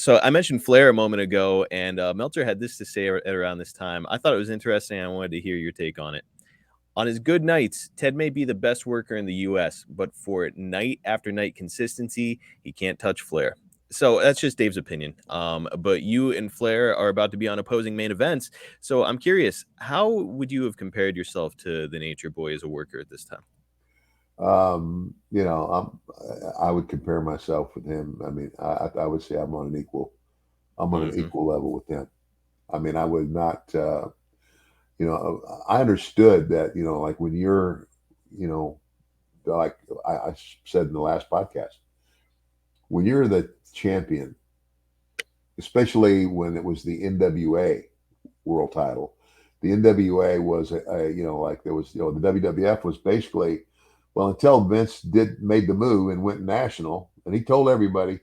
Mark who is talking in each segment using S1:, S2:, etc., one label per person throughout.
S1: So I mentioned Flair a moment ago, and Meltzer had this to say at around this time. I thought it was interesting. I wanted to hear your take on it. On his good nights, Ted may be the best worker in the US, but for night after night consistency, he can't touch Flair. So that's just Dave's opinion. But you and Flair are about to be on opposing main events. So I'm curious, how would you have compared yourself to the Nature Boy as a worker at this time?
S2: You know, I would compare myself with him. I mean, I would say I'm on an
S1: Hmm.
S2: equal level with him. I mean, I would not, I understood that, like when you're, you know, like I said in the last podcast, when you're the champion, especially when it was the NWA world title, the NWA was like there was, the WWF was basically, well, until Vince did made the move and went national, and he told everybody,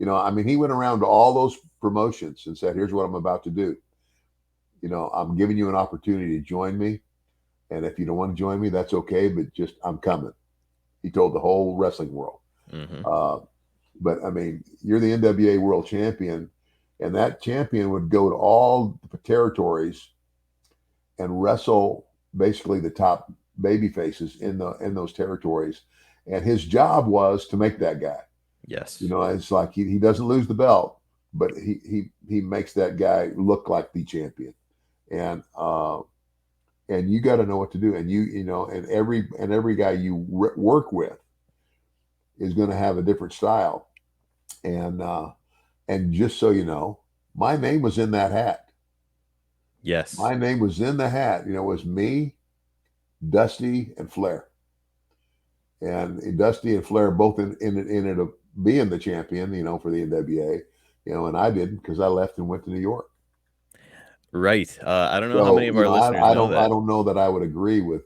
S2: I mean, he went around to all those promotions and said, "Here's what I'm about to do. I'm giving you an opportunity to join me, and if you don't want to join me, that's okay, but just I'm coming." He told the whole wrestling world.
S1: Hmm.
S2: Uh, but I mean, you're the NWA World Champion, and that champion would go to all the territories and wrestle basically the top baby faces in those territories. And his job was to make that guy.
S1: Yes.
S2: It's like he doesn't lose the belt, but he makes that guy look like the champion. And and you got to know what to do. And and every guy you work with is going to have a different style. And and just so you know, my name was in that hat.
S1: Yes.
S2: My name was in the hat. It was me, Dusty, and Flair. And Dusty and Flair both in it of being the champion, for the NWA, and I didn't because I left and went to New York.
S1: Right. I don't know how many
S2: So,
S1: of our listeners
S2: I
S1: know
S2: don't I
S1: that.
S2: don't know that I would agree with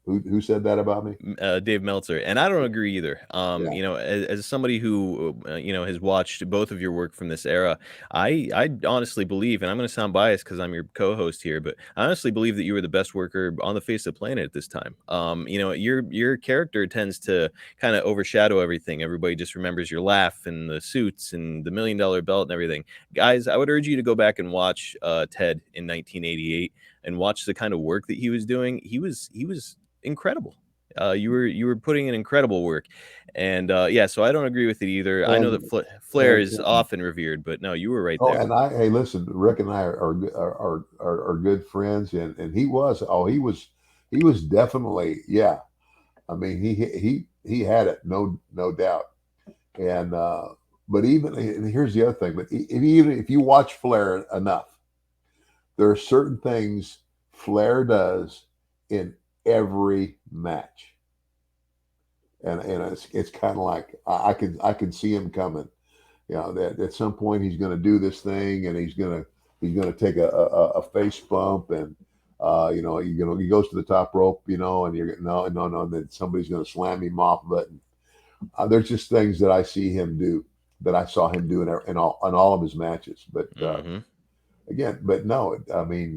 S2: who said that about me.
S1: Dave Meltzer, and I don't agree either.
S2: Yeah.
S1: As somebody who has watched both of your work from this era, I honestly believe, and I'm going to sound biased because I'm your co-host here, but I honestly believe that you were the best worker on the face of the planet at this time. Your character tends to kind of overshadow everything. Everybody just remembers your laugh and the suits and the $1 million belt and everything. Guys, I would urge you to go back and watch Ted in 1988 and watch the kind of work that he was doing. He was incredible. You were putting in incredible work, and yeah, so I don't agree with it either. I know
S2: And
S1: that Flair
S2: and
S1: is often revered, but no, you were right
S2: oh,
S1: there.
S2: and hey, listen, Rick and I are good friends, and he was definitely, yeah. I mean, he had it, no doubt. And but even and here's the other thing, but even if you watch Flair enough, there are certain things Flair does in every match, and it's kind of like I can see him coming. That at some point he's going to do this thing, and he's gonna take a face bump, and he goes to the top rope, and you're no, then somebody's going to slam him off of it. There's just things that I see him do that I saw him do in all of his matches. But
S1: Hmm.
S2: again, but no, I mean,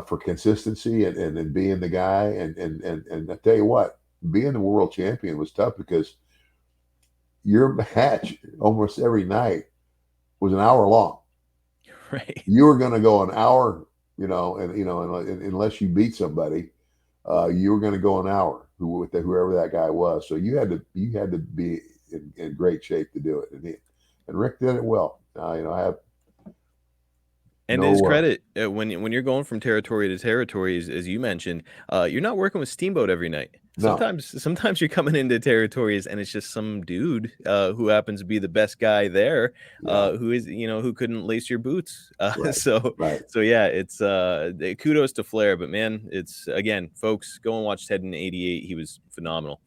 S2: for consistency and being the guy, and I tell you what, being the world champion was tough because your match almost every night was an hour long.
S1: Right.
S2: You were going to go an hour, and unless you beat somebody, you were going to go an hour with whoever that guy was. So you had to be in great shape to do it, and Rick did it well. I have
S1: And to his
S2: no.
S1: credit, when you're going from territory to territory, as you mentioned, you're not working with Steamboat every night.
S2: No.
S1: Sometimes you're coming into territories and it's just some dude who happens to be the best guy there,
S2: Yeah.
S1: who is who couldn't lace your boots.
S2: Right. Right.
S1: So yeah, it's kudos to Flair, but man, it's again, folks, go and watch Ted in '88. He was phenomenal.